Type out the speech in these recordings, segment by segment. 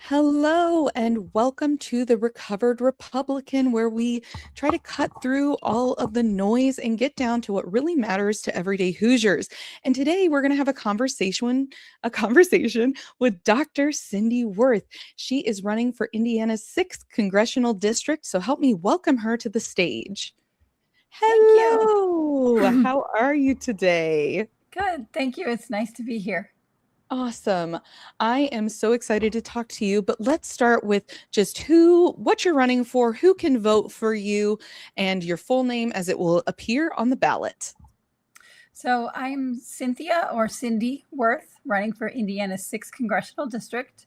Hello, and welcome to the Recovered Republican, where we try to cut through all of the noise and get down to what really matters to everyday Hoosiers. And today we're going to have a conversation with Dr. Cinde Wirth. She is running for Indiana's 6th congressional district, so help me welcome her to the stage. Thank you. Hello, how are you today? Good. Thank you. It's nice to be here. Awesome. I am so excited to talk to you, but let's start with just what you're running for, who can vote for you, and your full name as it will appear on the ballot. So I'm Cynthia or Cinde Wirth, running for Indiana's 6th congressional district.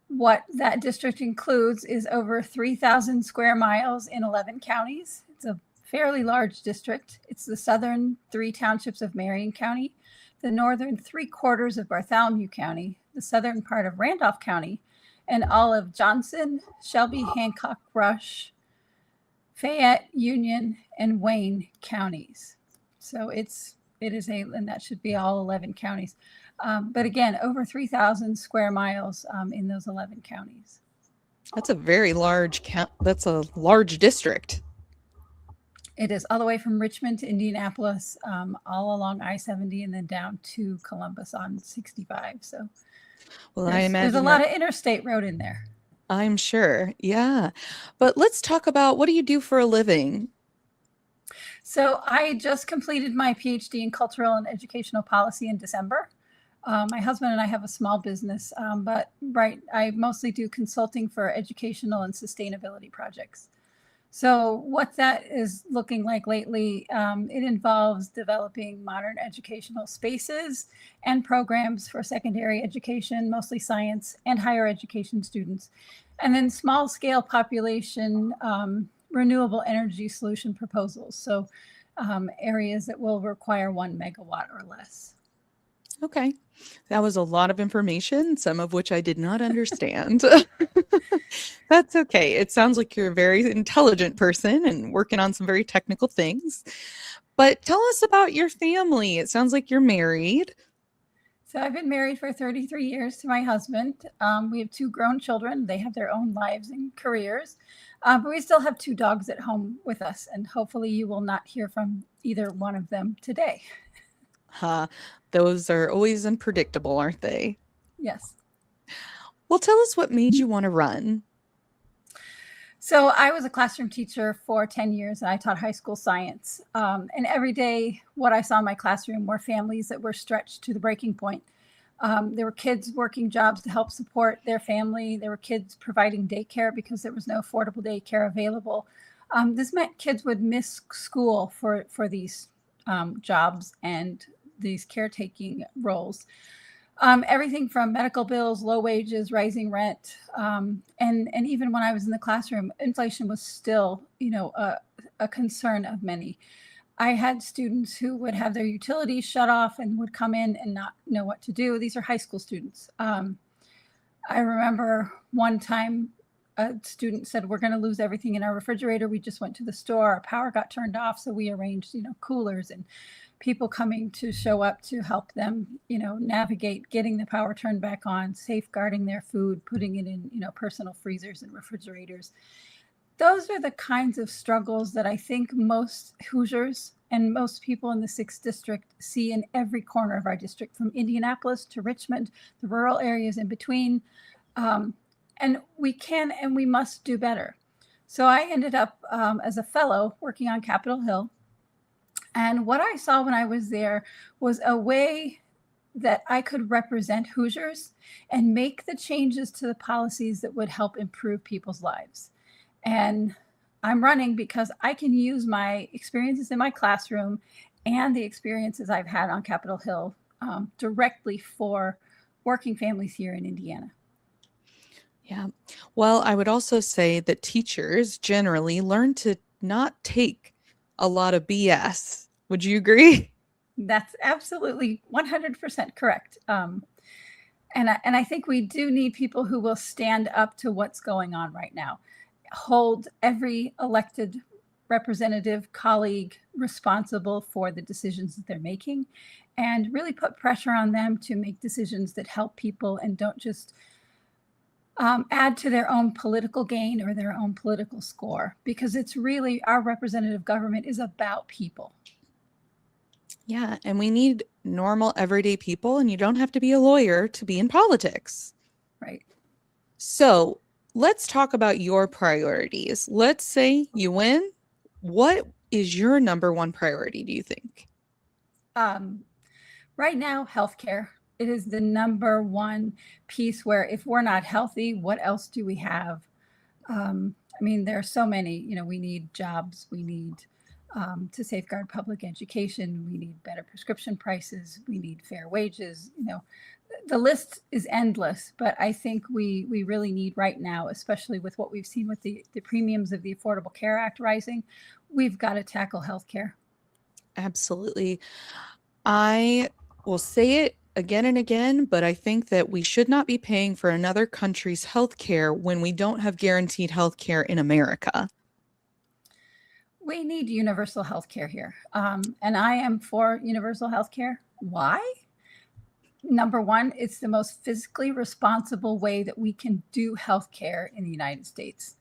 What that district includes is over 3,000 square miles in 11 counties. It's a fairly large district. It's the southern 3 townships of Marion County, the northern 3/4 of Bartholomew County, the southern part of Randolph County, and all of Johnson, Shelby, Hancock, Rush, Fayette, Union, and Wayne counties. So and that should be all 11 counties. But again, over 3,000 square miles in those 11 counties. That's a very large count. That's a large district. It is all the way from Richmond to Indianapolis, all along I-70, and then down to Columbus on 65. So Well, there's a lot of interstate road in there. I'm sure. Yeah. But let's talk about, what do you do for a living? So I just completed my PhD in cultural and educational policy in December. My husband and I have a small business, but I mostly do consulting for educational and sustainability projects. So what that is looking like lately, it involves developing modern educational spaces and programs for secondary education, mostly science, and higher education students. And then small scale population renewable energy solution proposals. So areas that will require 1 megawatt or less. Okay. That was a lot of information, some of which I did not understand. That's okay. It sounds like you're a very intelligent person and working on some very technical things. But tell us about your family. It sounds like you're married. So I've been married for 33 years to my husband. We have 2 grown children. They have their own lives and careers. But we still have 2 dogs at home with us. And hopefully you will not hear from either one of them today. Those are always unpredictable, aren't they? Yes. Well, tell us what made you want to run. So I was a classroom teacher for 10 years, and I taught high school science. And every day, what I saw in my classroom were families that were stretched to the breaking point. There were kids working jobs to help support their family. There were kids providing daycare because there was no affordable daycare available. This meant kids would miss school for these jobs and these caretaking roles. Everything from medical bills, low wages, rising rent, and even when I was in the classroom, inflation was still, a concern of many. I had students who would have their utilities shut off and would come in and not know what to do. These are high school students. I remember one time a student said, "We're going to lose everything in our refrigerator. We just went to the store. Our power got turned off, so we arranged, coolers and people coming to show up to help them, navigate getting the power turned back on, safeguarding their food, putting it in, personal freezers and refrigerators." Those are the kinds of struggles that I think most Hoosiers and most people in the 6th district see in every corner of our district, from Indianapolis to Richmond, the rural areas in between. And we can and we must do better. So I ended up as a fellow working on Capitol Hill. And what I saw when I was there was a way that I could represent Hoosiers and make the changes to the policies that would help improve people's lives. And I'm running because I can use my experiences in my classroom and the experiences I've had on Capitol Hill directly for working families here in Indiana. Yeah. Well, I would also say that teachers generally learn to not take a lot of BS. Would you agree? That's absolutely 100% correct. And I think we do need people who will stand up to what's going on right now, hold every elected representative, colleague responsible for the decisions that they're making, and really put pressure on them to make decisions that help people and don't just add to their own political gain or their own political score, because it's really, our representative government is about people. Yeah, and we need normal, everyday people, and you don't have to be a lawyer to be in politics. Right. So let's talk about your priorities. Let's say you win. What is your number one priority, do you think? Right now, healthcare. It is the number one piece where if we're not healthy, what else do we have? I mean, there are so many, we need jobs, we need to safeguard public education, we need better prescription prices, we need fair wages, the list is endless, but I think we really need right now, especially with what we've seen with the premiums of the Affordable Care Act rising, we've got to tackle healthcare. Absolutely. I will say it again and again, but I think that we should not be paying for another country's healthcare when we don't have guaranteed healthcare in America. We need universal healthcare here. And I am for universal healthcare. Why? Number one, it's the most fiscally responsible way that we can do healthcare in the United States.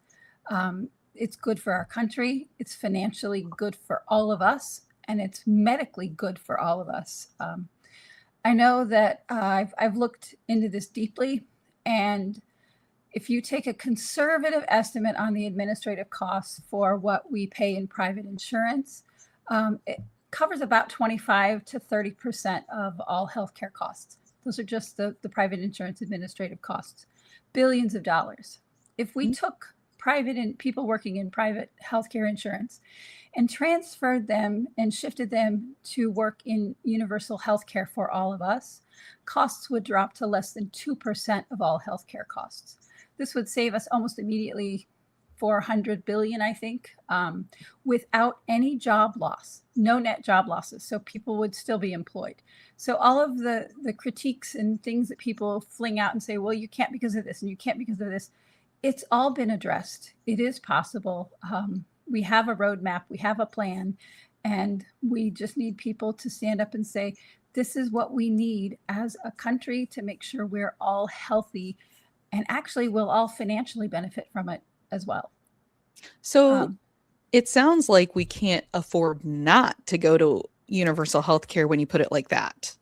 It's good for our country. It's financially good for all of us, and it's medically good for all of us. I know that I've looked into this deeply, and if you take a conservative estimate on the administrative costs for what we pay in private insurance, it covers about 25 to 30% of all healthcare costs. Those are just the private insurance administrative costs, billions of dollars. If we took private and people working in private healthcare insurance and transferred them and shifted them to work in universal healthcare for all of us, costs would drop to less than 2% of all healthcare costs. This would save us almost immediately $400 billion, I think, without any job loss, no net job losses. So people would still be employed. So all of the critiques and things that people fling out and say, well, you can't because of this and you can't because of this, it's all been addressed. It is possible. We have a roadmap, we have a plan, and we just need people to stand up and say, this is what we need as a country to make sure we're all healthy, and actually we'll all financially benefit from it as well. So it sounds like we can't afford not to go to universal health care when you put it like that.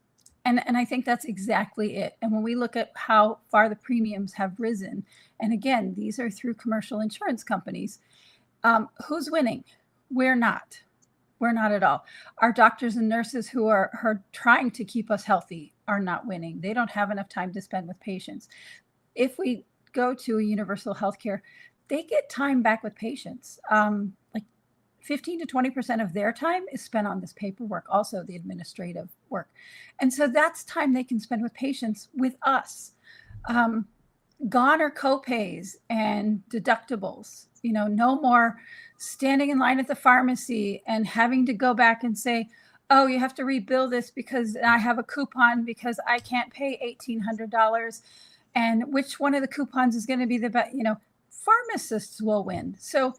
And I think that's exactly it. And when we look at how far the premiums have risen, and again, these are through commercial insurance companies, who's winning? We're not. We're not at all. Our doctors and nurses who are trying to keep us healthy are not winning. They don't have enough time to spend with patients. If we go to a universal healthcare, they get time back with patients. Like 15 to 20% of their time is spent on this paperwork, also the administrative work. And so that's time they can spend with patients with us. Gone are copays and deductibles. No more standing in line at the pharmacy and having to go back and say, oh, you have to rebill this because I have a coupon because I can't pay $1,800. And which one of the coupons is going to be the best? Pharmacists will win. So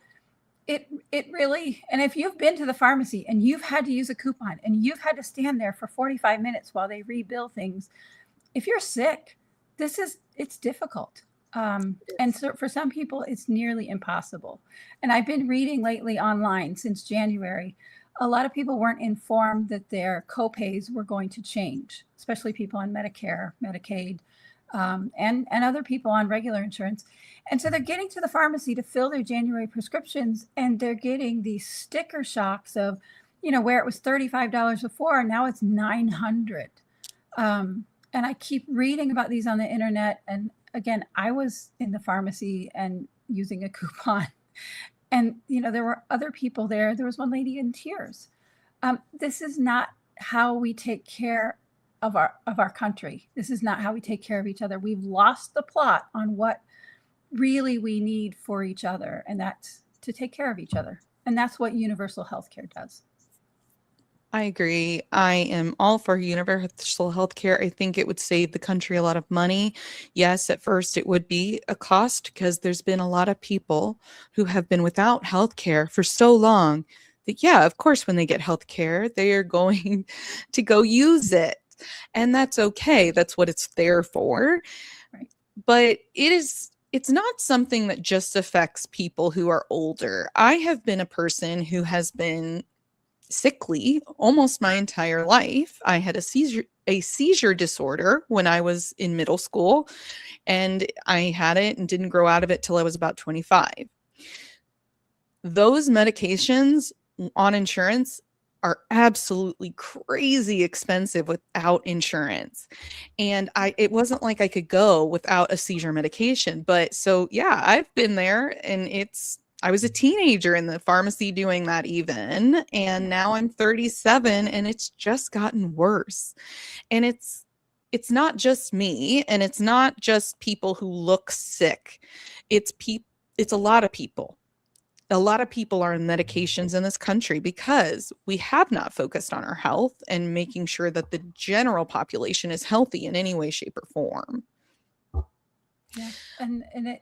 it really, and if you've been to the pharmacy and you've had to use a coupon and you've had to stand there for 45 minutes while they rebill things, if you're sick, it's difficult. And so for some people, it's nearly impossible. And I've been reading lately online since January, a lot of people weren't informed that their copays were going to change, especially people on Medicare, Medicaid, and other people on regular insurance. And so they're getting to the pharmacy to fill their January prescriptions, and they're getting these sticker shocks of, where it was $35 before, and now it's $900. And I keep reading about these on the internet. And again, I was in the pharmacy and using a coupon. And, there were other people there. There was one lady in tears. This is not how we take care of our country. This is not how we take care of each other. We've lost the plot on what really we need for each other, and that's to take care of each other. And that's what universal health care does. I agree. I am all for universal health care. I think it would save the country a lot of money. Yes, at first it would be a cost because there's been a lot of people who have been without health care for so long that, yeah, of course, when they get health care, they are going to go use it. And that's okay. That's what it's there for. Right. But it is it's not something that just affects people who are older. I have been a person who has been sickly almost my entire life. I had a seizure disorder when I was in middle school, and I had it and didn't grow out of it till I was about 25. Those medications on insurance are absolutely crazy expensive without insurance. And it wasn't like I could go without a seizure medication. But so yeah, I've been there, and I was a teenager in the pharmacy doing that even, and now I'm 37 and it's just gotten worse. And it's not just me, and it's not just people who look sick. It's a lot of people. A lot of people are on medications in this country because we have not focused on our health and making sure that the general population is healthy in any way, shape, or form. Yeah. And it,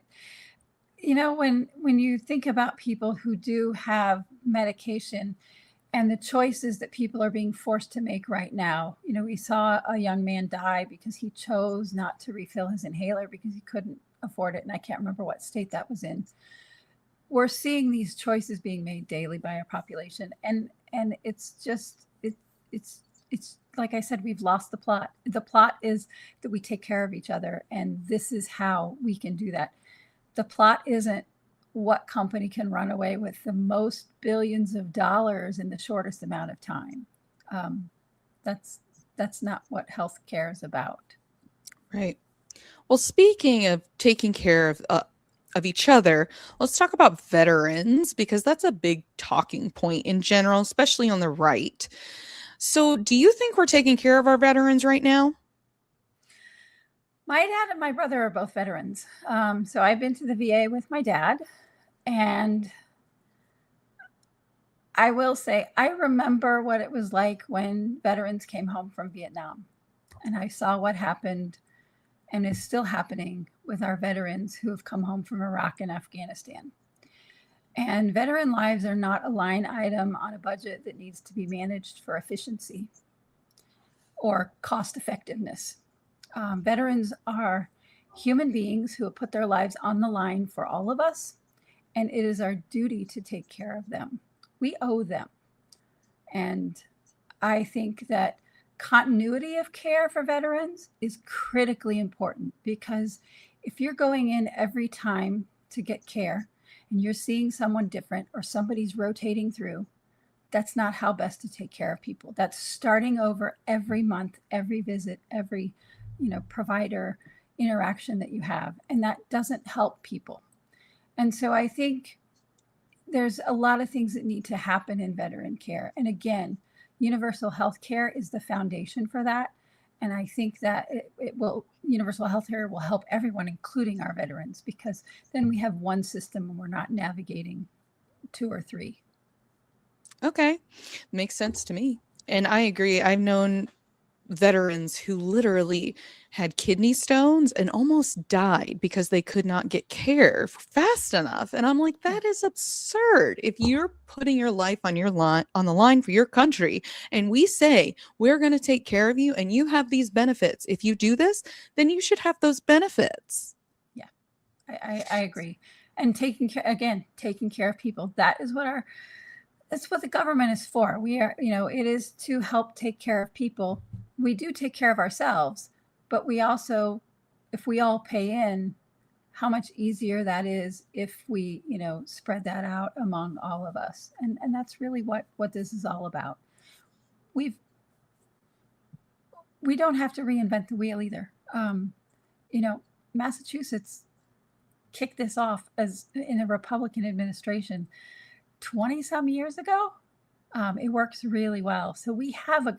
when you think about people who do have medication and the choices that people are being forced to make right now, we saw a young man die because he chose not to refill his inhaler because he couldn't afford it. And I can't remember what state that was in. We're seeing these choices being made daily by our population, and it's just it's like I said, we've lost the plot. The plot is that we take care of each other, and this is how we can do that. The plot isn't what company can run away with the most billions of dollars in the shortest amount of time. That's not what healthcare is about. Right. Well, speaking of taking care of each other, let's talk about veterans, because that's a big talking point in general, especially on the right. So, do you think we're taking care of our veterans right now? My dad and my brother are both veterans. So I've been to the VA with my dad, and I will say I remember what it was like when veterans came home from Vietnam, and I saw what happened and is still happening with our veterans who have come home from Iraq and Afghanistan. And veteran lives are not a line item on a budget that needs to be managed for efficiency or cost effectiveness. Veterans are human beings who have put their lives on the line for all of us, and it is our duty to take care of them. We owe them. And I think that continuity of care for veterans is critically important, because if you're going in every time to get care and you're seeing someone different or somebody's rotating through, that's not how best to take care of people. That's starting over every month, every visit, every provider interaction that you have, and that doesn't help people. And so I think there's a lot of things that need to happen in veteran care. And again, universal health care is the foundation for that. And I think that universal health care will help everyone, including our veterans, because then we have one system and we're not navigating two or three. Okay. Makes sense to me. And I agree. I've known veterans who literally had kidney stones and almost died because they could not get care fast enough. And I'm like, that is absurd. If you're putting your life on the line for your country, and we say we're going to take care of you and you have these benefits, if you do this, then you should have those benefits. Yeah, I agree. And taking care of people, that's what the government is for. We are, it is to help take care of people. We do take care of ourselves, but we also, if we all pay in, how much easier that is if we, spread that out among all of us. And that's really what this is all about. We don't have to reinvent the wheel either. Massachusetts kicked this off as in a Republican administration 20 some years ago. It works really well. So we have a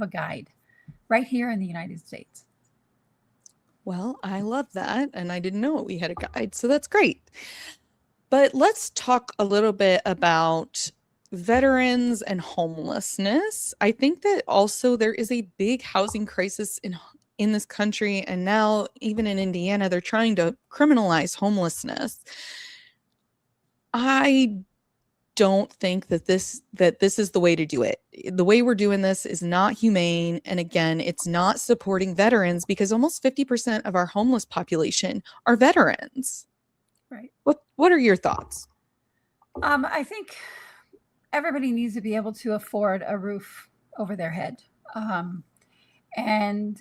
guide right here in the United States. Well, I love that. And I didn't know we had a guide. So that's great. But let's talk a little bit about veterans and homelessness. I think that also there is a big housing crisis in this country. And now, even in Indiana, they're trying to criminalize homelessness. I don't think that this is the way to do it. The way we're doing this is not humane, and again, it's not supporting veterans because almost 50% of our homeless population are veterans. Right. What are your thoughts? I think everybody needs to be able to afford a roof over their head. And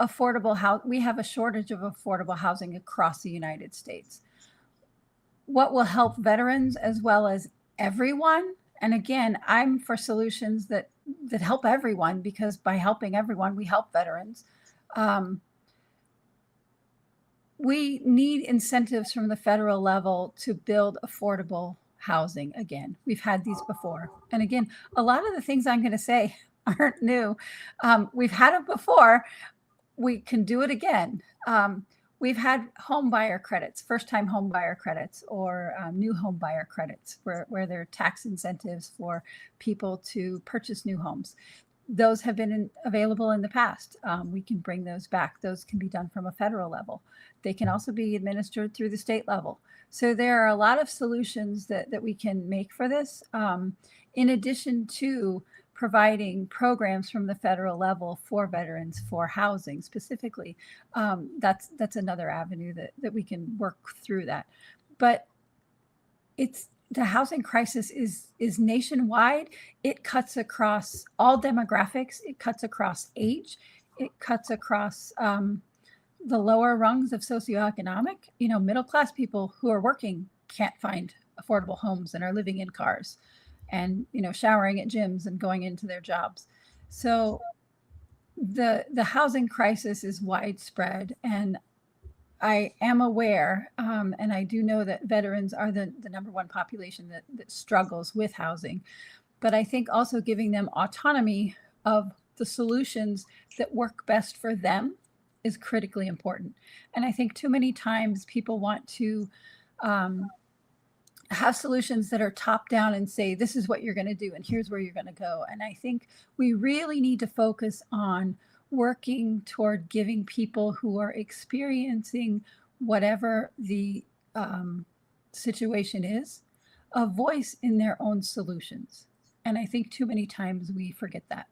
affordable house, we have a shortage of affordable housing across the United States. What will help veterans as well as everyone? And again, I'm for solutions that help everyone, because by helping everyone, we help veterans. We need incentives from the federal level to build affordable housing again. We've had these before. And again, a lot of the things I'm going to say aren't new. We've had it before. We can do it again. We've had home buyer credits, first-time home buyer credits, or new home buyer credits, where there are tax incentives for people to purchase new homes. Those have been available in the past. We can bring those back. Those can be done from a federal level. They can also be administered through the state level. So there are a lot of solutions that we can make for this, in addition to providing programs from the federal level for veterans for housing specifically. That's another avenue that we can work through that. But the housing crisis is nationwide. It cuts across all demographics. It cuts across age. It cuts across the lower rungs of socioeconomic. Middle class people who are working can't find affordable homes and are living in cars and showering at gyms and going into their jobs. So the housing crisis is widespread, and I am aware, and I do know that veterans are the number one population that struggles with housing. But I think also giving them autonomy of the solutions that work best for them is critically important. And I think too many times people want to have solutions that are top down and say, this is what you're going to do and here's where you're going to go. And I think we really need to focus on working toward giving people who are experiencing whatever the situation is a voice in their own solutions. And I think too many times we forget that.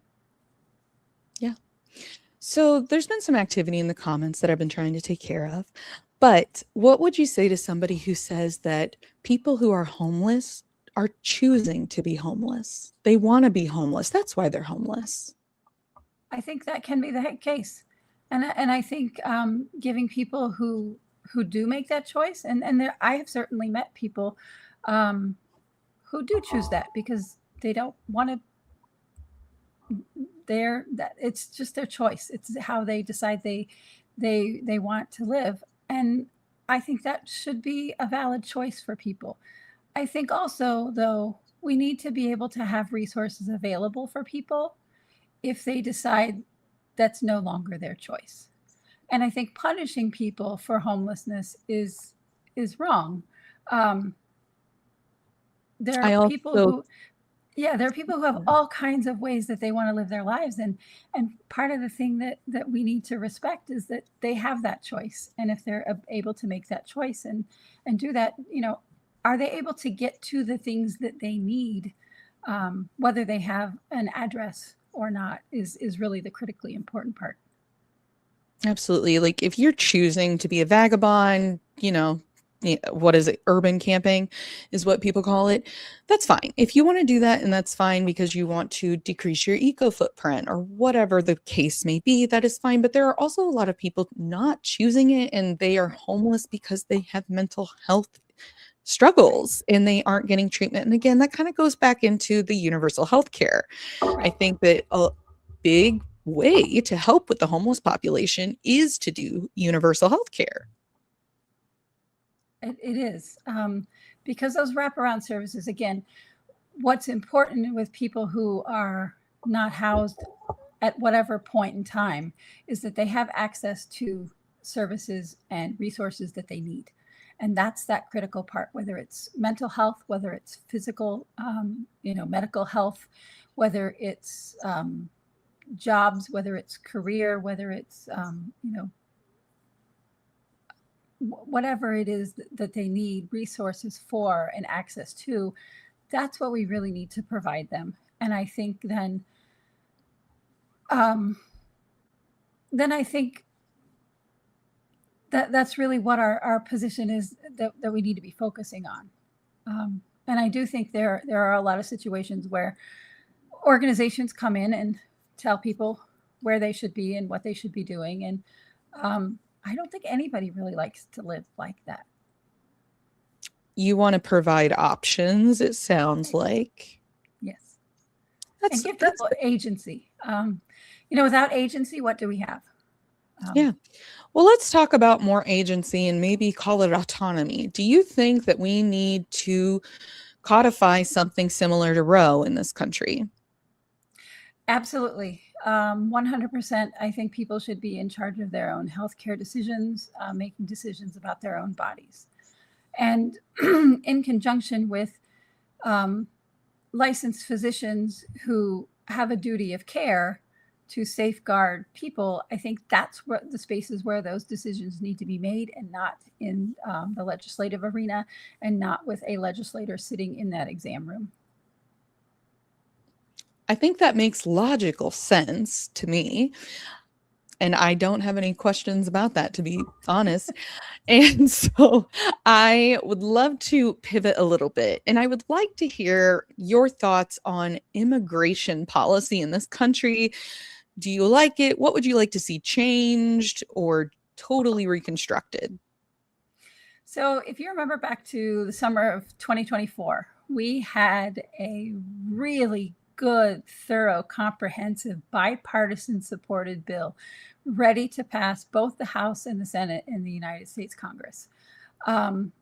Yeah. So there's been some activity in the comments that I've been trying to take care of. But what would you say to somebody who says that people who are homeless are choosing to be homeless? They want to be homeless. That's why they're homeless. I think that can be the case. And I think giving people who do make that choice, and I have certainly met people who do choose that because they don't want to, it's just their choice. It's how they decide they want to live. And I think that should be a valid choice for people. I think also, though, we need to be able to have resources available for people if they decide that's no longer their choice. And I think punishing people for homelessness is wrong. There are people who have all kinds of ways that they want to live their lives. And part of the thing that we need to respect is that they have that choice. And if they're able to make that choice and do that, are they able to get to the things that they need, whether they have an address or not is really the critically important part. Absolutely. Like if you're choosing to be a vagabond, what is it? Urban camping is what people call it. That's fine. If you want to do that, and that's fine because you want to decrease your eco footprint or whatever the case may be, that is fine. But there are also a lot of people not choosing it, and they are homeless because they have mental health struggles and they aren't getting treatment. And again, that kind of goes back into the universal health care. I think that a big way to help with the homeless population is to do universal health care. It is because those wraparound services, again, what's important with people who are not housed at whatever point in time is that they have access to services and resources that they need. And that's that critical part, whether it's mental health, whether it's physical, medical health, whether it's jobs, whether it's career, whether it's, whatever it is that they need resources for and access to, that's what we really need to provide them. And I think um, then I think that's really what our position is, that we need to be focusing on. And I do think there are a lot of situations where organizations come in and tell people where they should be and what they should be doing. And I don't think anybody really likes to live like that. You want to provide options, it sounds like. Yes. That's And give that's people agency. Without agency, what do we have? Yeah. Well, let's talk about more agency and maybe call it autonomy. Do you think that we need to codify something similar to Roe in this country? Absolutely. 100%. I think people should be in charge of their own healthcare decisions, making decisions about their own bodies. And in conjunction with licensed physicians who have a duty of care to safeguard people, I think that's what the spaces where those decisions need to be made, and not in the legislative arena, and not with a legislator sitting in that exam room. I think that makes logical sense to me. And I don't have any questions about that, to be honest. And so I would love to pivot a little bit. And I would like to hear your thoughts on immigration policy in this country. Do you like it? What would you like to see changed or totally reconstructed? So, if you remember back to the summer of 2024, we had a really good, thorough, comprehensive, bipartisan supported bill ready to pass both the House and the Senate in the United States Congress. Um,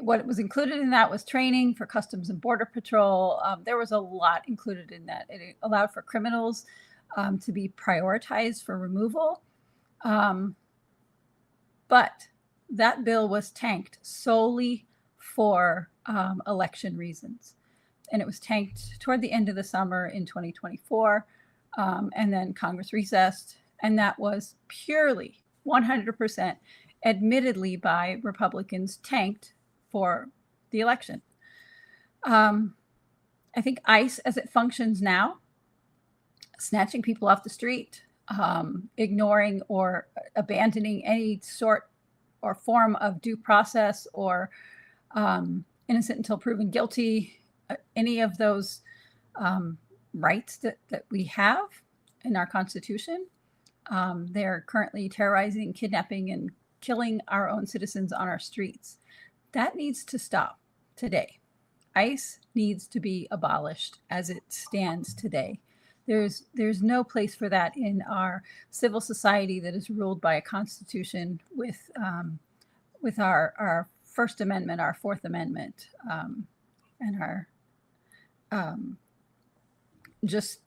what was included in that was training for Customs and Border Patrol. There was a lot included in that. It allowed for criminals to be prioritized for removal. But that bill was tanked solely for election reasons. And it was tanked toward the end of the summer in 2024. And then Congress recessed. And that was purely 100%, admittedly by Republicans, tanked for the election. I think ICE, as it functions now, snatching people off the street, ignoring or abandoning any sort or form of due process, or innocent until proven guilty, any of those rights that we have in our Constitution. They're currently terrorizing, kidnapping, and killing our own citizens on our streets. That needs to stop today. ICE needs to be abolished as it stands today. There's no place for that in our civil society that is ruled by a constitution with our First Amendment, our Fourth Amendment, and our just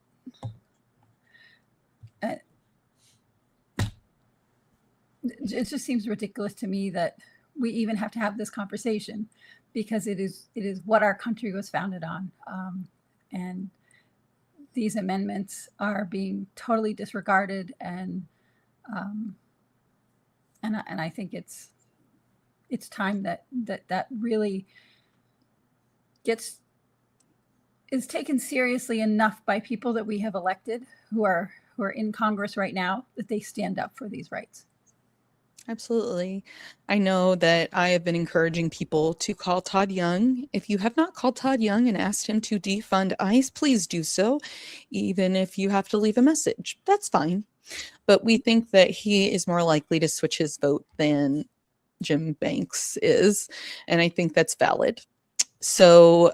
it just seems ridiculous to me that we even have to have this conversation, because it is what our country was founded on, and these amendments are being totally disregarded, and I think it's time that really is taken seriously enough by people that we have elected, who are in Congress right now, that they stand up for these rights. Absolutely. I know that I have been encouraging people to call Todd Young. If you have not called Todd Young and asked him to defund ICE, please do so, even if you have to leave a message. That's fine. But we think that he is more likely to switch his vote than Jim Banks is. And I think that's valid. So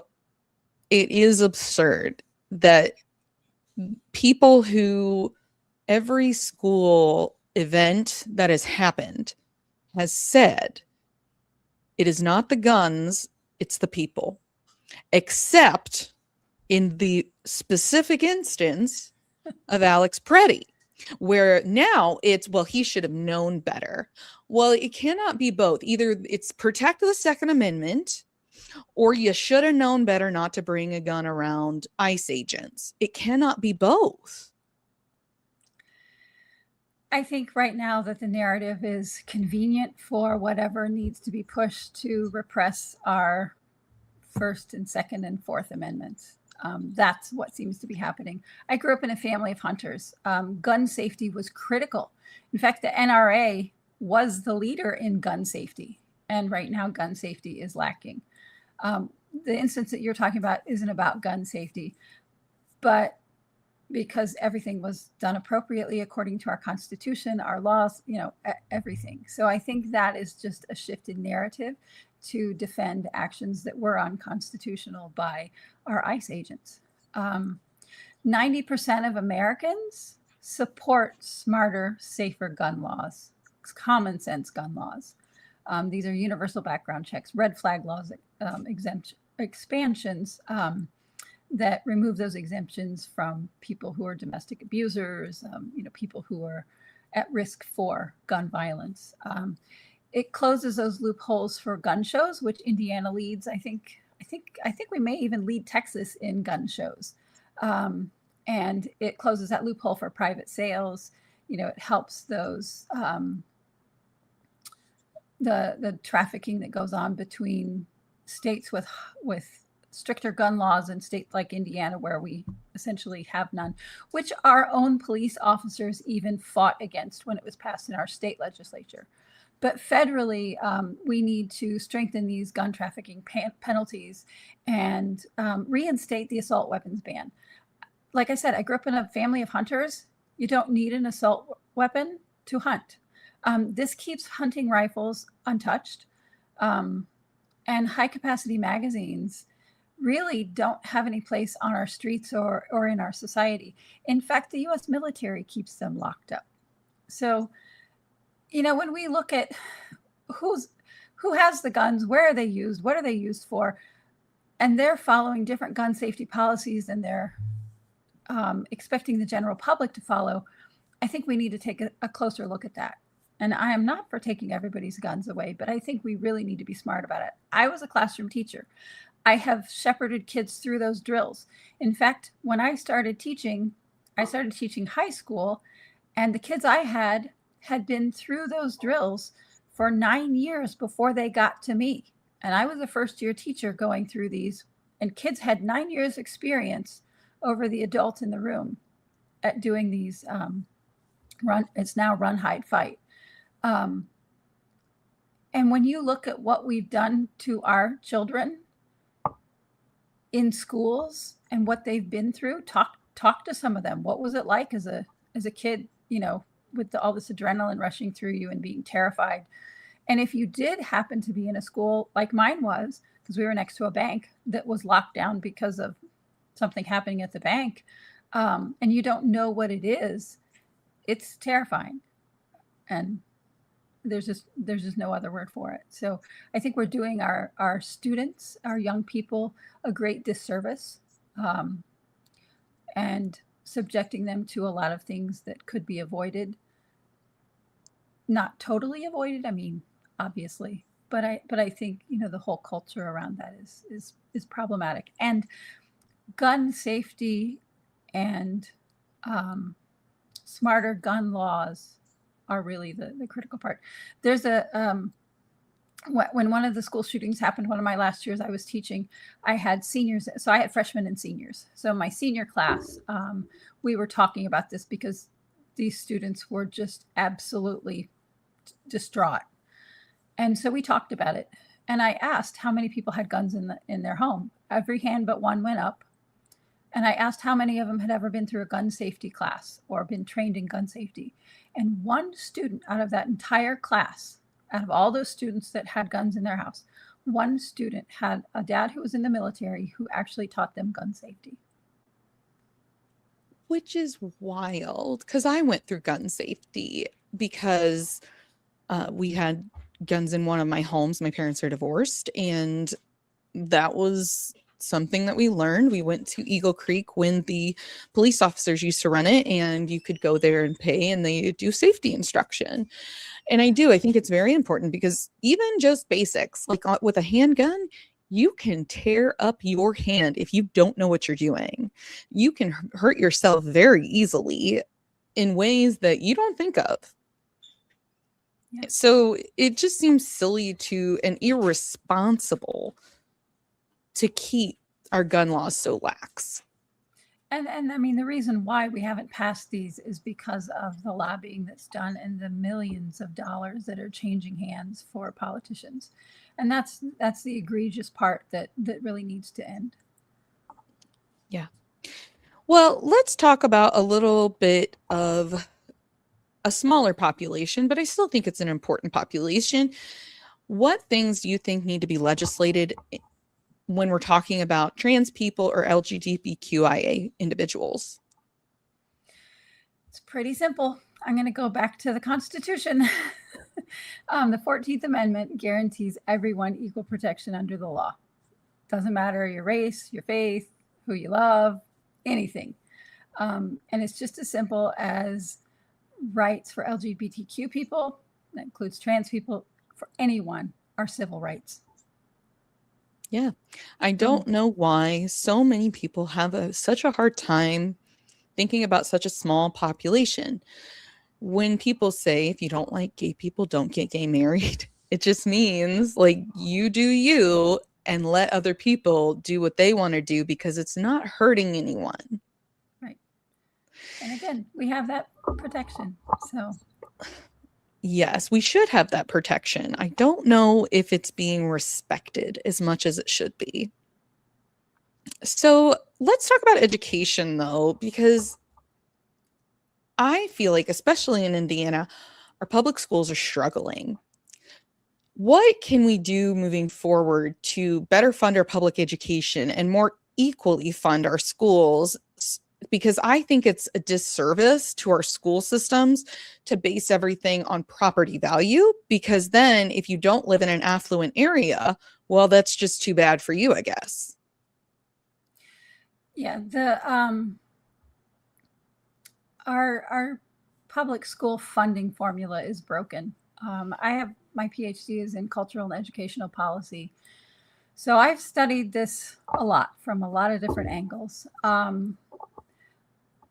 it is absurd that people who every school event that has happened has said it is not the guns, it's the people, except in the specific instance of Alex Preddy, where now it's, well, he should have known better. Well, it cannot be both. Either it's protect the Second Amendment, or you should have known better not to bring a gun around ICE agents. It cannot be both. I think right now that the narrative is convenient for whatever needs to be pushed to repress our First and Second and Fourth Amendments. That's what seems to be happening. I grew up in a family of hunters. Gun safety was critical. In fact, the NRA was the leader in gun safety, and right now gun safety is lacking. The instance that you're talking about isn't about gun safety, but because everything was done appropriately according to our Constitution, our laws, everything. So I think that is just a shifted narrative to defend actions that were unconstitutional by our ICE agents. 90% of Americans support smarter, safer gun laws, common sense gun laws. These are universal background checks, red flag laws, expansions that remove those exemptions from people who are domestic abusers, people who are at risk for gun violence. It closes those loopholes for gun shows, which Indiana leads. I think we may even lead Texas in gun shows. And it closes that loophole for private sales. It helps those the trafficking that goes on between states with stricter gun laws and states like Indiana, where we essentially have none, which our own police officers even fought against when it was passed in our state legislature. But federally, we need to strengthen these gun trafficking penalties and reinstate the assault weapons ban. Like I said, I grew up in a family of hunters. You don't need an assault weapon to hunt. This keeps hunting rifles untouched. And high-capacity magazines really don't have any place on our streets or in our society. In fact, the U.S. military keeps them locked up. So, when we look at who has the guns, where are they used, what are they used for, and they're following different gun safety policies than they're expecting the general public to follow, I think we need to take a closer look at that. And I am not for taking everybody's guns away, but I think we really need to be smart about it. I was a classroom teacher. I have shepherded kids through those drills. In fact, when I started teaching high school, and the kids I had been through those drills for 9 years before they got to me. And I was a first-year teacher going through these, and kids had 9 years experience over the adult in the room at doing these it's now run, hide, fight. And when you look at what we've done to our children in schools and what they've been through, talk to some of them. What was it like as a kid, with all this adrenaline rushing through you and being terrified? And if you did happen to be in a school like mine was, because we were next to a bank that was locked down because of something happening at the bank, and you don't know what it is, it's terrifying. And there's just no other word for it. So I think we're doing our students, our young people, a great disservice, and subjecting them to a lot of things that could be avoided. Not totally avoided, I mean, obviously, but I think the whole culture around that is problematic. And gun safety and smarter gun laws are really the critical part. There's when one of the school shootings happened, one of my last years I was teaching, I had seniors. So I had freshmen and seniors. So my senior class, we were talking about this because these students were just absolutely distraught. And so we talked about it. And I asked how many people had guns in their home. Every hand but one went up. And I asked how many of them had ever been through a gun safety class or been trained in gun safety. And one student out of that entire class, out of all those students that had guns in their house, one student had a dad who was in the military who actually taught them gun safety. Which is wild, because I went through gun safety because we had guns in one of my homes. My parents are divorced, and that was something that we learned. We went to Eagle Creek when the police officers used to run it, and you could go there and pay, and they do safety instruction. And I think it's very important, because even just basics, like with a handgun, you can tear up your hand if you don't know what you're doing. You can hurt yourself very easily in ways that you don't think of. Yeah. So it just seems silly and irresponsible to keep our gun laws so lax. And I mean, the reason why we haven't passed these is because of the lobbying that's done and the millions of dollars that are changing hands for politicians. And that's the egregious part that really needs to end. Yeah. Well, let's talk about a little bit of a smaller population, but I still think it's an important population. What things do you think need to be legislated when we're talking about trans people or LGBTQIA individuals? It's pretty simple. I'm going to go back to the Constitution. The 14th Amendment guarantees everyone equal protection under the law. Doesn't matter your race, your faith, who you love, anything. And it's just as simple as rights for LGBTQ people, that includes trans people, for anyone, are civil rights. Yeah. I don't know why so many people have such a hard time thinking about such a small population. When people say, if you don't like gay people, don't get gay married, it just means like you do you and let other people do what they want to do because it's not hurting anyone. Right. And again, we have that protection. So yes, we should have that protection. I don't know if it's being respected as much as it should be. So let's talk about education, though, because I feel like, especially in Indiana, our public schools are struggling. What can we do moving forward to better fund our public education and more equally fund our schools? Because I think it's a disservice to our school systems to base everything on property value, because then if you don't live in an affluent area, well, that's just too bad for you, I guess. yeah, our public school funding formula is broken. I have my PhD is in cultural and educational policy. So I've studied this a lot from a lot of different angles.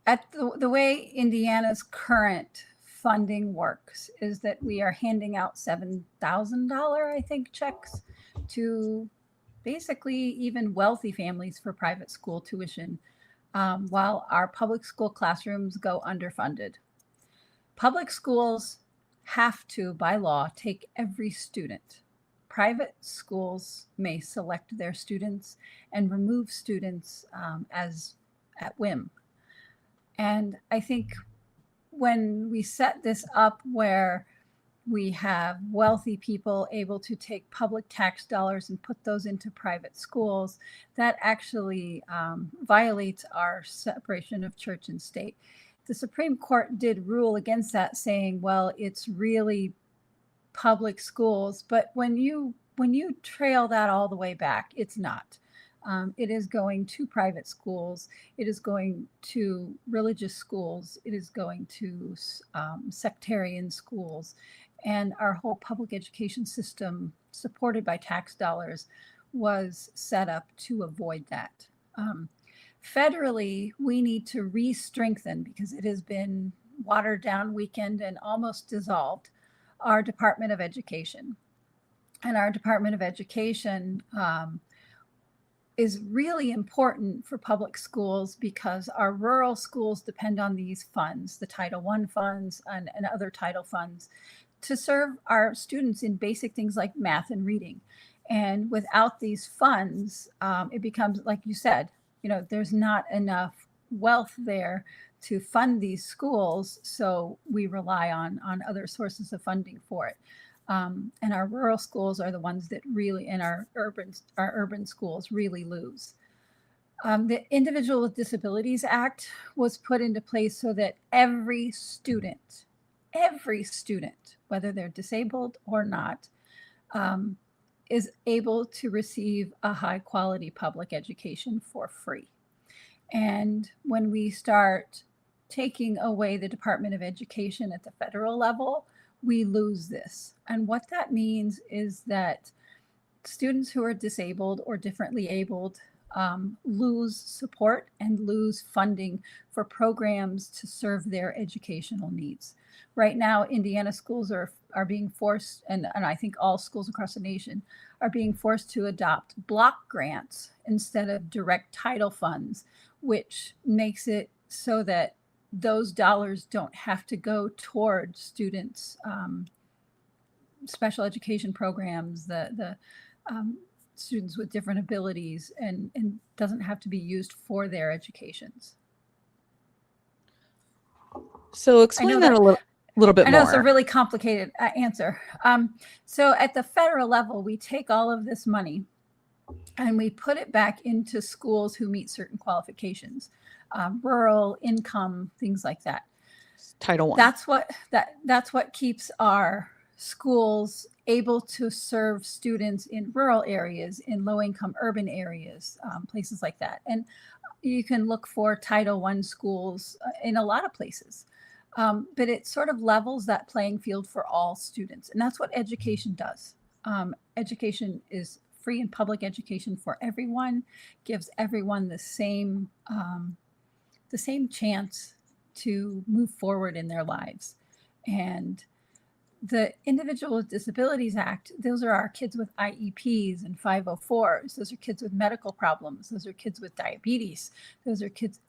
At the way Indiana's current funding works is that we are handing out $7,000, I think, checks to basically even wealthy families for private school tuition, while our public school classrooms go underfunded. Public schools have to, by law, take every student. Private schools may select their students and remove students as at whim. And I think when we set this up where we have wealthy people able to take public tax dollars and put those into private schools, that actually violates our separation of church and state. The Supreme Court did rule against that, saying, well, it's really public schools. But when you trail that all the way back, it's not. It is going to private schools. It is going to religious schools. It is going to sectarian schools. And our whole public education system, supported by tax dollars, was set up to avoid that. Federally, we need to re-strengthen, because it has been watered down, weakened, and almost dissolved, our Department of Education. And our Department of Education is really important for public schools because our rural schools depend on these funds, the Title I funds and other title funds, to serve our students in basic things like math and reading. And without these funds, it becomes, like you said, there's not enough wealth there to fund these schools. So we rely on other sources of funding for it. And our rural schools are the ones that really, and our urban schools really lose. The Individual with Disabilities Act was put into place so that every student, whether they're disabled or not, is able to receive a high quality public education for free. And when we start taking away the Department of Education at the federal level, we lose this. And what that means is that students who are disabled or differently abled lose support and lose funding for programs to serve their educational needs. Right now, Indiana schools are being forced, and I think all schools across the nation are being forced to adopt block grants instead of direct title funds, which makes it so that those dollars don't have to go toward students' special education programs, the students with different abilities, and doesn't have to be used for their educations. So explain that a little bit I know more. it's a really complicated answer. So at the federal level, we take all of this money and we put it back into schools who meet certain qualifications, rural, income, things like that. Title I. That's what keeps our schools able to serve students in rural areas, in low-income urban areas, places like that. And you can look for Title I schools in a lot of places. But it sort of levels that playing field for all students. And that's what education does. Education is free and public education for everyone, gives everyone the same chance to move forward in their lives. And the Individual with Disabilities Act, those are our kids with IEPs and 504s. Those are kids with medical problems. Those are kids with diabetes. Those are kids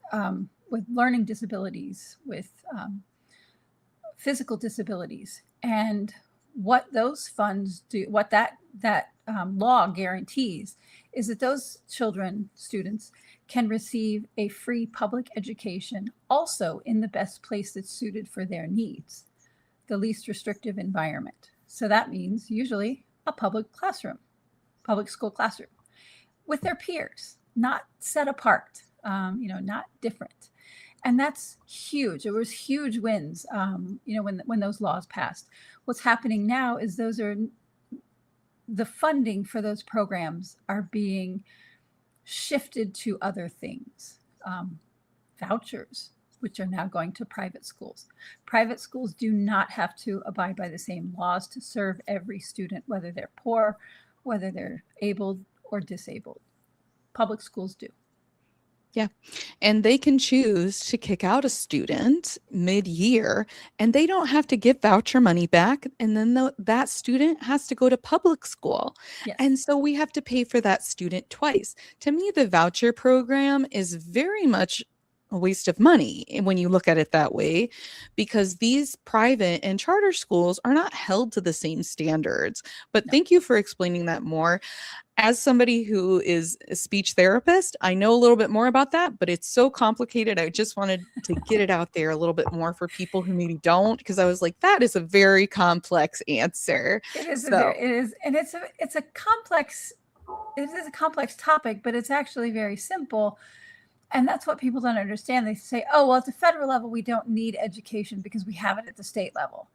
with learning disabilities, with physical disabilities. And what those funds do, what that law guarantees, is that those children, students, can receive a free public education also in the best place that's suited for their needs, the least restrictive environment. So that means usually a public school classroom, with their peers, not set apart, not different. And that's huge. There was huge wins, when those laws passed. What's happening now is the funding for those programs are being shifted to other things, vouchers, which are now going to private schools. Private schools do not have to abide by the same laws to serve every student, whether they're poor, whether they're able or disabled. Public schools do. Yeah. And they can choose to kick out a student mid-year, and they don't have to give voucher money back. And then that student has to go to public school. Yes. And so we have to pay for that student twice. To me, the voucher program is very much a waste of money when you look at it that way, because these private and charter schools are not held to the same standards. But thank you for explaining that more. As somebody who is a speech therapist, I know a little bit more about that, but it's so complicated. I just wanted to get it out there a little bit more for people who maybe don't, because I was like, that is a very complex answer. It is. So, it is, and it's a complex. It is a complex topic, but it's actually very simple. And that's what people don't understand. They say, oh, well, at the federal level, we don't need education because we have it at the state level.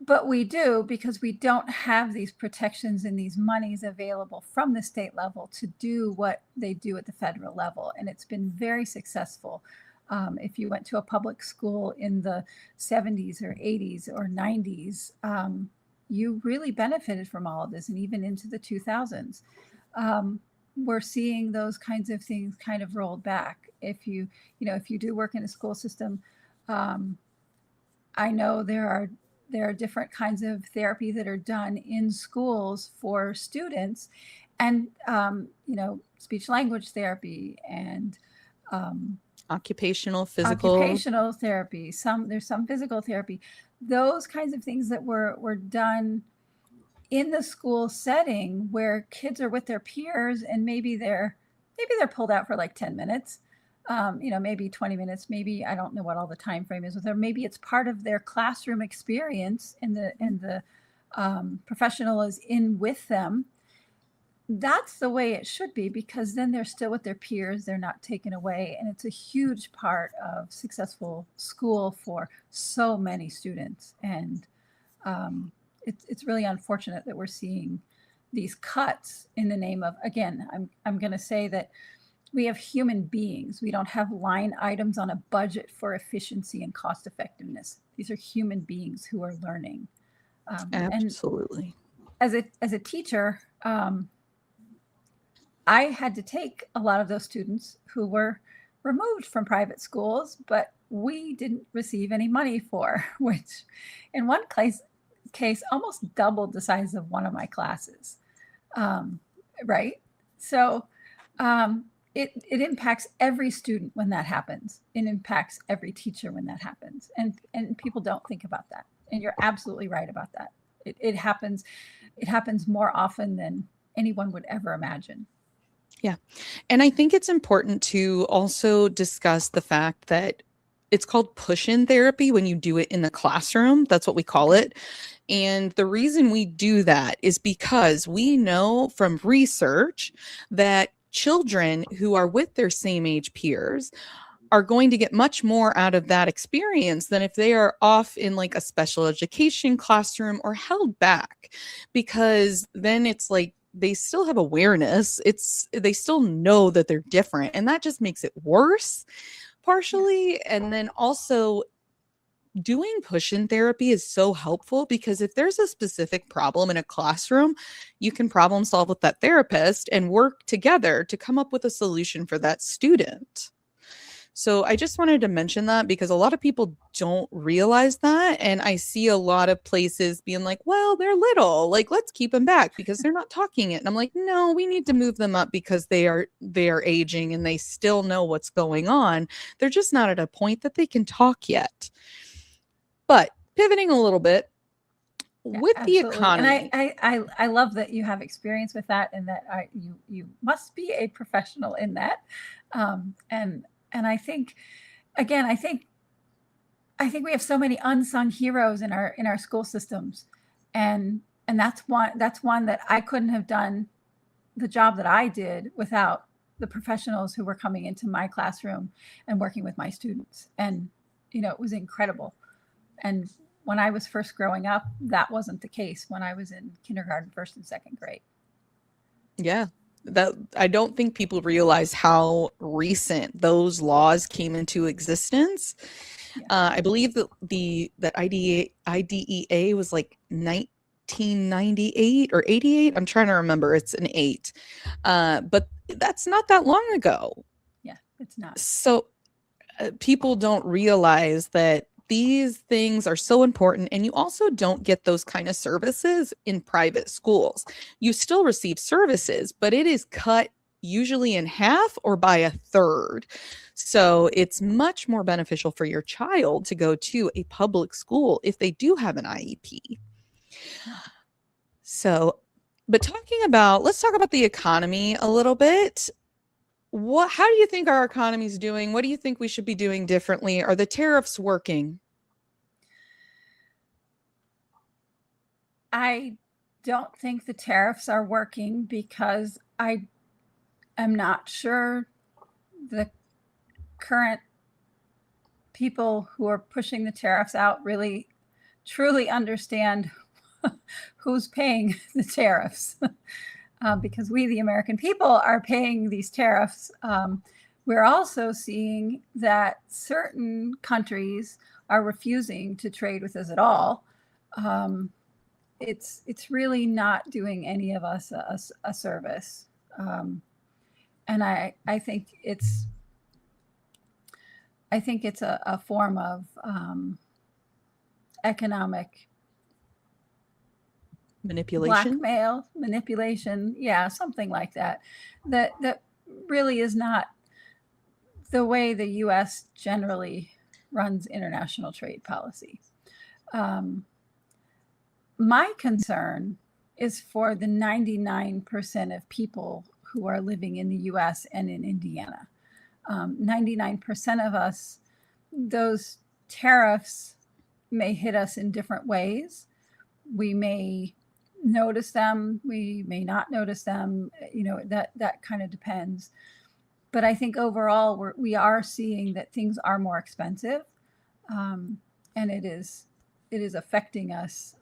But we do, because we don't have these protections and these monies available from the state level to do what they do at the federal level. And it's been very successful. If you went to a public school in the 70s or 80s or 90s, you really benefited from all of this, and even into the 2000s. We're seeing those kinds of things kind of rolled back. If you do work in a school system, I know there are different kinds of therapy that are done in schools for students, and speech language therapy and occupational therapy. There's some physical therapy. Those kinds of things that were done in the school setting, where kids are with their peers, and maybe they're pulled out for like 10 minutes. Maybe 20 minutes, maybe, I don't know what all the time frame is with them. Maybe it's part of their classroom experience, and the professional is in with them. That's the way it should be, because then they're still with their peers. They're not taken away. And it's a huge part of successful school for so many students. And it's really unfortunate that we're seeing these cuts in the name of, again, I'm going to say that we have human beings. We don't have line items on a budget for efficiency and cost effectiveness. These are human beings who are learning. Absolutely. And as a teacher, I had to take a lot of those students who were removed from private schools, but we didn't receive any money for, which in one case almost doubled the size of one of my classes. Right? So it impacts every student when that happens. It impacts every teacher when that happens. And people don't think about that. And you're absolutely right about that. It happens more often than anyone would ever imagine. Yeah. And I think it's important to also discuss the fact that it's called push-in therapy when you do it in the classroom. That's what we call it. And the reason we do that is because we know from research that children who are with their same age peers are going to get much more out of that experience than if they are off in like a special education classroom or held back, because then it's like they still have awareness. They still know that they're different, and that just makes it worse partially. And then also doing push-in therapy is so helpful because if there's a specific problem in a classroom, you can problem solve with that therapist and work together to come up with a solution for that student. So I just wanted to mention that because a lot of people don't realize that. And I see a lot of places being like, well, they're little, like, let's keep them back because they're not talking it. And I'm like, no, we need to move them up because they are aging and they still know what's going on. They're just not at a point that they can talk yet. But pivoting a little bit, Yeah, with the absolutely. And economy. I love that you have experience with that, and that you must be a professional in that. And I think, again, I think we have so many unsung heroes in our school systems, and that's one that I couldn't have done the job that I did without the professionals who were coming into my classroom and working with my students. And it was incredible. And when I was first growing up, that wasn't the case when I was in kindergarten, first and second grade. Yeah. That I don't think people realize how recent those laws came into existence. Yeah. I believe that IDEA was like 1998 or 88. I'm trying to remember. It's an 8. But that's not that long ago. Yeah, it's not. So people don't realize that these things are so important, and you also don't get those kind of services in private schools. You still receive services, but it is cut usually in half or by a third. So it's much more beneficial for your child to go to a public school if they do have an IEP. So, but let's talk about the economy a little bit. How do you think our economy is doing? What do you think we should be doing differently? Are the tariffs working? I don't think the tariffs are working because I am not sure the current people who are pushing the tariffs out really truly understand who's paying the tariffs. Because we, the American people, are paying these tariffs. We're also seeing that certain countries are refusing to trade with us at all. It's really not doing any of us a service. And I think it's a form of economic Manipulation? manipulation, yeah, something like that. That really is not the way the U.S. generally runs international trade policy. My concern is for the 99% of people who are living in the U.S. and in Indiana. 99% of us, those tariffs may hit us in different ways. We may notice them, we may not notice them, that kind of depends. But I think overall we are seeing that things are more expensive, and it is affecting us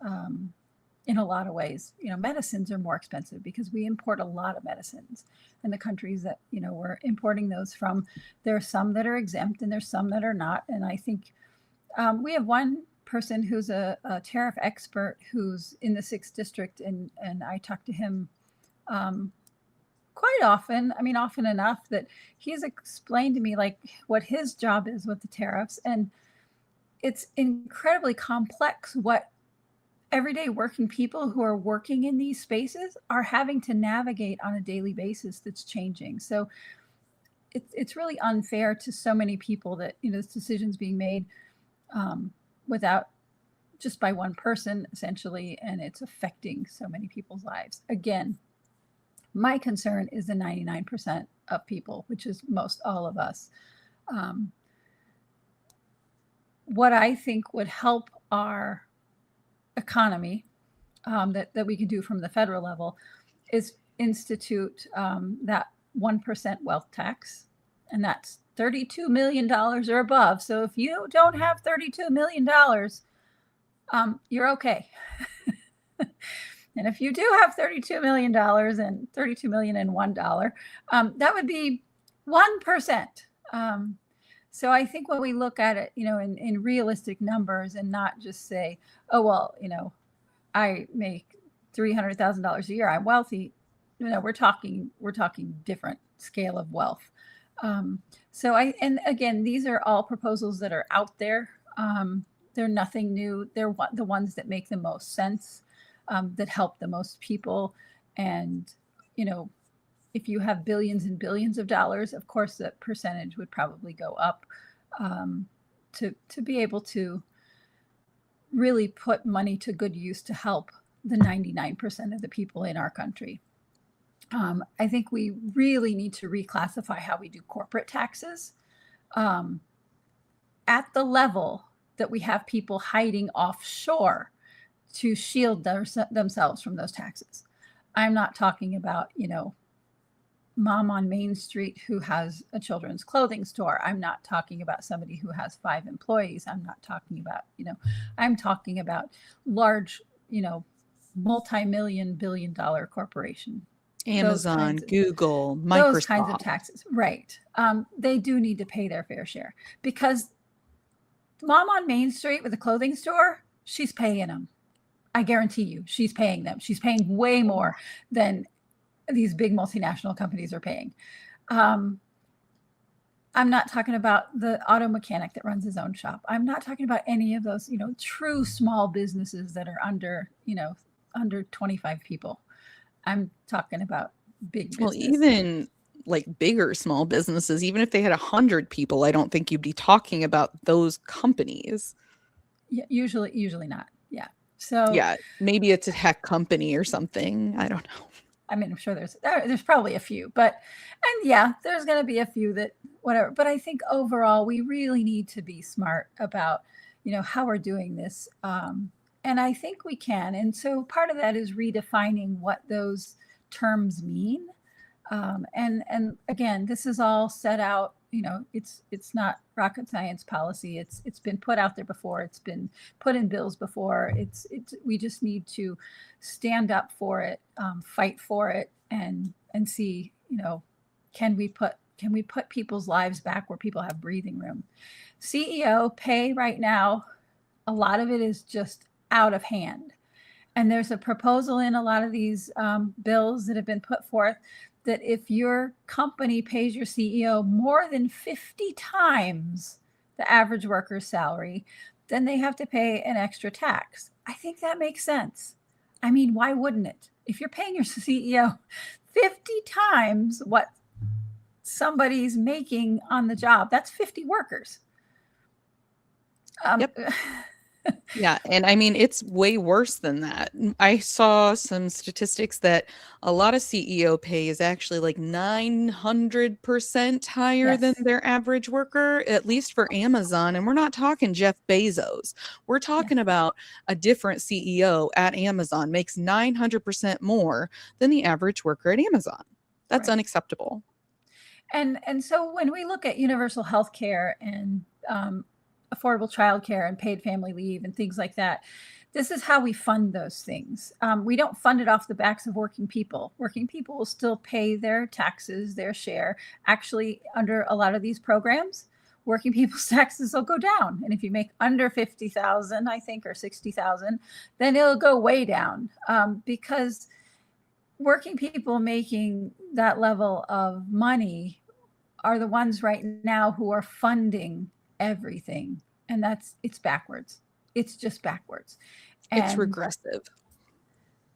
in a lot of ways. Medicines are more expensive because we import a lot of medicines, and the countries that we're importing those from, there are some that are exempt and there's some that are not. And I think we have one person who's a tariff expert who's in the 6th district, and I talked to him quite often, I mean, often enough that he's explained to me like what his job is with the tariffs. And it's incredibly complex what everyday working people who are working in these spaces are having to navigate on a daily basis that's changing. So it's really unfair to so many people that, you know, this decision's being made without just by one person essentially, and it's affecting so many people's lives. Again, my concern is the 99% of people, which is most all of us. What I think would help our economy that we can do from the federal level is institute that 1% wealth tax, and that's $32 million or above. So if you don't have $32 million, you're okay. And if you do have $32 million and $32 million and $1, that would be 1%. So I think when we look at it, you know, in realistic numbers and not just say, oh, well, you know, I make $300,000 a year, I'm wealthy. You know, we're talking different scale of wealth. And again, these are all proposals that are out there. They're nothing new. They're the ones that make the most sense, that help the most people. And, you know, if you have billions and billions of dollars, of course, the percentage would probably go up to be able to really put money to good use to help the 99% of the people in our country. I think we really need to reclassify how we do corporate taxes at the level that we have people hiding offshore to shield themselves from those taxes. I'm not talking about, you know, mom on Main Street who has a children's clothing store. I'm not talking about somebody who has 5 employees. I'm not talking about, you know, I'm talking about large, you know, multi-million, billion-dollar corporation. Amazon, Google, Microsoft. Those kinds of taxes, right. They do need to pay their fair share, because mom on Main Street with a clothing store, she's paying them. I guarantee you, she's paying them. She's paying way more than these big multinational companies are paying. I'm not talking about the auto mechanic that runs his own shop. I'm not talking about any of those, you know, true small businesses that are under, you know, under 25 people. I'm talking about big business. Well, even like bigger small businesses, even if they had 100 people, I don't think you'd be talking about those companies. Yeah, usually not. Yeah. So yeah, maybe it's a tech company or something. I don't know. I mean, I'm sure there's probably a few, and yeah, there's going to be a few that whatever. But I think overall, we really need to be smart about, you know, how we're doing this. And I think we can. And so part of that is redefining what those terms mean. And again, this is all set out. You know, it's not rocket science policy. It's been put out there before. It's been put in bills before. We just need to stand up for it, fight for it, and see, you know, can we put people's lives back where people have breathing room? CEO pay right now, a lot of it is just out of hand. And there's a proposal in a lot of these bills that have been put forth that if your company pays your CEO more than 50 times the average worker's salary, then they have to pay an extra tax. I think that makes sense. I mean, why wouldn't it? If you're paying your CEO 50 times what somebody's making on the job, that's 50 workers. Yep. Yeah. And I mean, it's way worse than that. I saw some statistics that a lot of CEO pay is actually like 900% higher than their average worker, at least for Amazon. And we're not talking Jeff Bezos. We're talking about a different CEO at Amazon makes 900% more than the average worker at Amazon. That's unacceptable. And so when we look at universal health care and affordable childcare and paid family leave and things like that, this is how we fund those things. We don't fund it off the backs of working people. Working people will still pay their taxes, their share. Actually, under a lot of these programs, working people's taxes will go down. And if you make under 50,000, I think, or 60,000, then it'll go way down, because working people making that level of money are the ones right now who are funding everything. And it's backwards. It's just backwards. It's And regressive.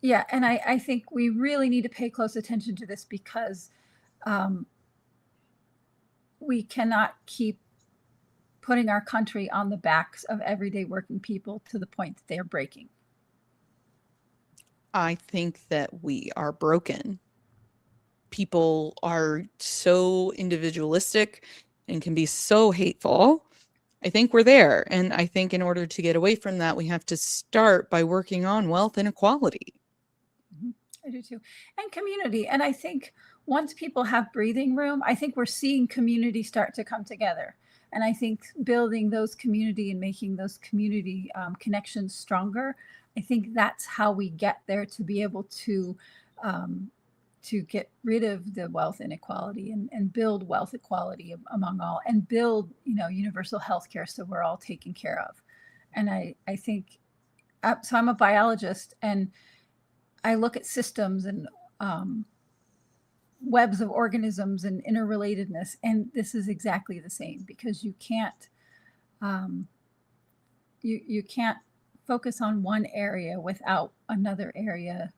yeah, and I think we really need to pay close attention to this because we cannot keep putting our country on the backs of everyday working people to the point that they are breaking. I think that we are broken. People are so individualistic and can be so hateful. I think we're there. And I think in order to get away from that, we have to start by working on wealth inequality. I do too. And community. And I think once people have breathing room, I think we're seeing community start to come together. And I think building those community and making those community connections stronger, I think that's how we get there to be able to get rid of the wealth inequality and build wealth equality among all, and build, universal health care so we're all taken care of. And I think, so I'm a biologist, and I look at systems and webs of organisms and interrelatedness, and this is exactly the same, because you can't you can't focus on one area without another area,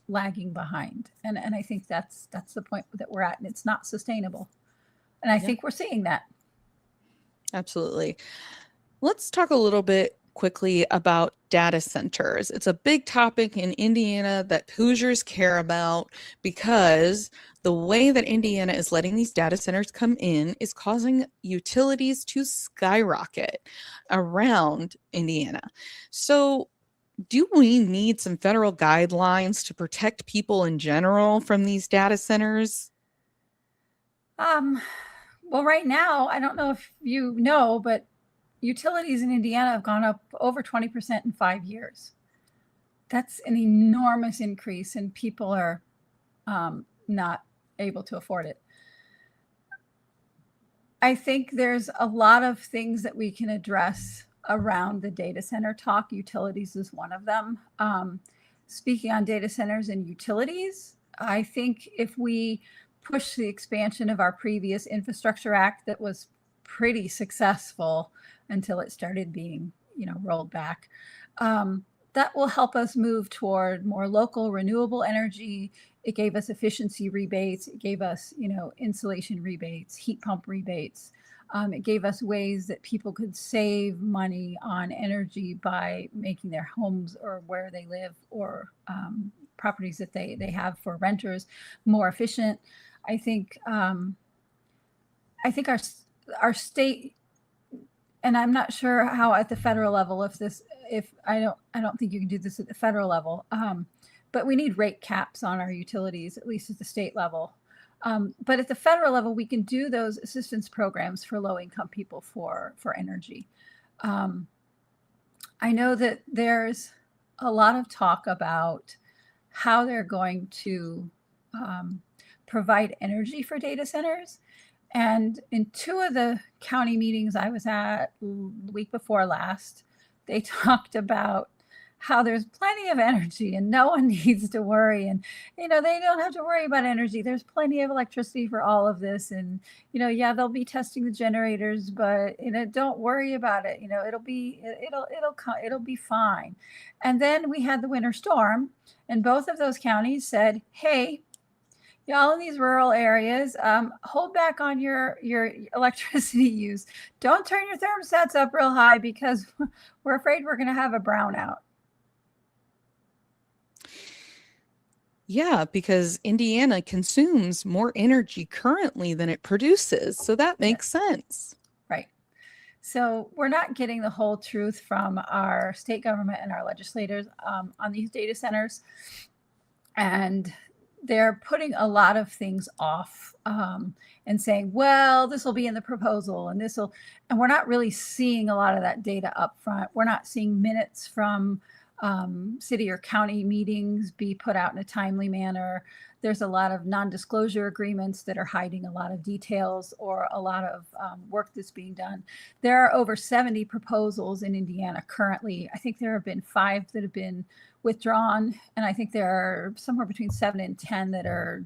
lagging behind. And I think that's the point that we're at, and it's not sustainable. And I think we're seeing that. Absolutely. Let's talk a little bit quickly about data centers. It's a big topic in Indiana that Hoosiers care about, because the way that Indiana is letting these data centers come in is causing utilities to skyrocket around Indiana. So do we need some federal guidelines to protect people in general from these data centers? Well, right now, I don't know if you know, but utilities in Indiana have gone up over 20% in 5 years. That's an enormous increase, and people are not able to afford it. I think there's a lot of things that we can address around the data center talk. Utilities is one of them. Speaking on data centers and utilities, I think if we push the expansion of our previous Infrastructure Act that was pretty successful until it started being, rolled back, that will help us move toward more local renewable energy. It gave us efficiency rebates. It gave us, insulation rebates, heat pump rebates. It gave us ways that people could save money on energy by making their homes or where they live, or properties that they have for renters, more efficient. I think our state, and I'm not sure how at the federal level, if I don't think you can do this at the federal level, but we need rate caps on our utilities, at least at the state level. But at the federal level, we can do those assistance programs for low-income people for energy. I know that there's a lot of talk about how they're going to provide energy for data centers. And in 2 of the county meetings I was at the week before last, they talked about how there's plenty of energy and no one needs to worry. And, they don't have to worry about energy. There's plenty of electricity for all of this. And, they'll be testing the generators, but, don't worry about it. It'll be fine. And then we had the winter storm, and both of those counties said, hey, y'all in these rural areas, hold back on your electricity use. Don't turn your thermostats up real high, because we're afraid we're going to have a brownout. Yeah, because Indiana consumes more energy currently than it produces. So that makes sense. Right. So we're not getting the whole truth from our state government and our legislators on these data centers. And they're putting a lot of things off and saying, well, this will be in the proposal, and we're not really seeing a lot of that data up front. We're not seeing minutes from city or county meetings be put out in a timely manner. There's a lot of non-disclosure agreements that are hiding a lot of details or a lot of work that's being done. There are over 70 proposals in Indiana currently. I think there have been 5 that have been withdrawn, and I think there are somewhere between 7 and 10 that are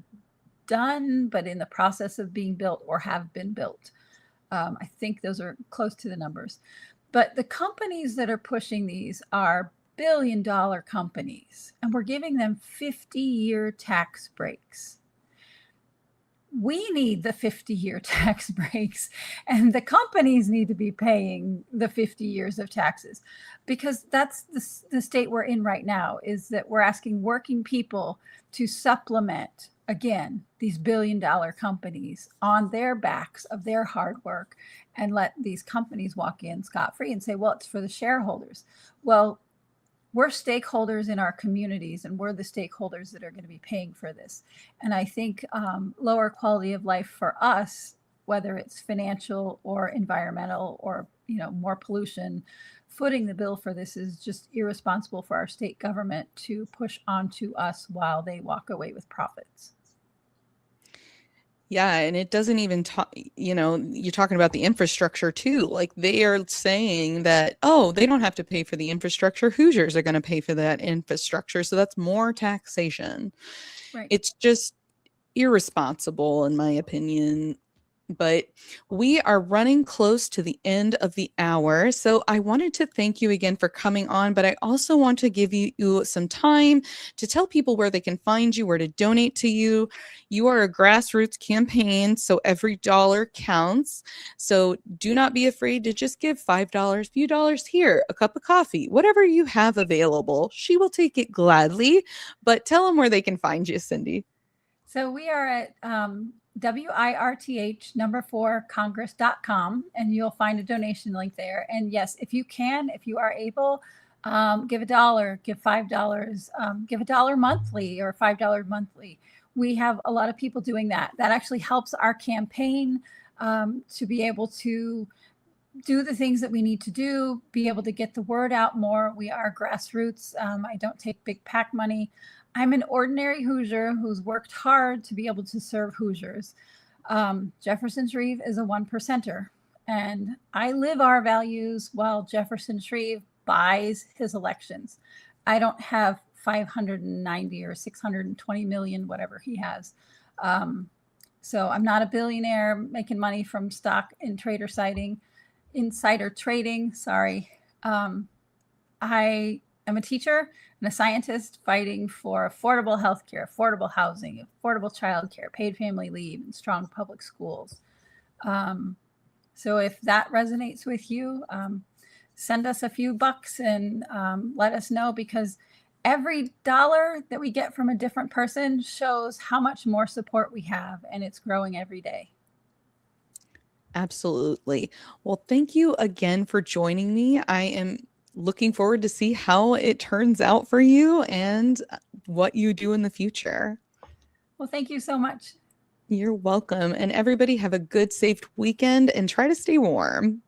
done, but in the process of being built or have been built. I think those are close to the numbers. But the companies that are pushing these are billion-dollar companies, and we're giving them 50-year tax breaks. We need the 50-year tax breaks, and the companies need to be paying the 50 years of taxes, because that's the state we're in right now, is that we're asking working people to supplement, again, these billion-dollar companies on their backs of their hard work, and let these companies walk in scot-free and say, well, it's for the shareholders. Well, we're stakeholders in our communities, and we're the stakeholders that are going to be paying for this. And I think lower quality of life for us, whether it's financial or environmental or more pollution, footing the bill for this is just irresponsible for our state government to push onto us while they walk away with profits. Yeah, and it doesn't even talk, you're talking about the infrastructure too. Like they are saying that, oh, they don't have to pay for the infrastructure. Hoosiers are going to pay for that infrastructure. So that's more taxation. Right. It's just irresponsible, in my opinion. But we are running close to the end of the hour. So I wanted to thank you again for coming on, but I also want to give you some time to tell people where they can find you, where to donate to you. You are a grassroots campaign, so every dollar counts. So do not be afraid to just give $5, a few dollars here, a cup of coffee, whatever you have available. She will take it gladly, but tell them where they can find you, Cinde. So we are at WIRTH4congress.com, and you'll find a donation link there. And yes, if you are able, give $1, give $5, give $1 monthly or $5 monthly. We have a lot of people doing that. That actually helps our campaign to be able to do the things that we need to do, be able to get the word out more. We are grassroots. I don't take big PAC money. I'm an ordinary Hoosier who's worked hard to be able to serve Hoosiers. Jefferson Shreve is a 1%er, and I live our values while Jefferson Shreve buys his elections. I don't have 590 or 620 million, whatever he has. So I'm not a billionaire making money from stock and insider trading. Sorry. I am a teacher and a scientist fighting for affordable healthcare, affordable housing, affordable childcare, paid family leave, and strong public schools. So if that resonates with you, send us a few bucks and let us know, because every dollar that we get from a different person shows how much more support we have, and it's growing every day. Absolutely. Well, thank you again for joining me. I am looking forward to see how it turns out for you and what you do in the future. Well, thank you so much. You're welcome. And everybody have a good, safe weekend and try to stay warm.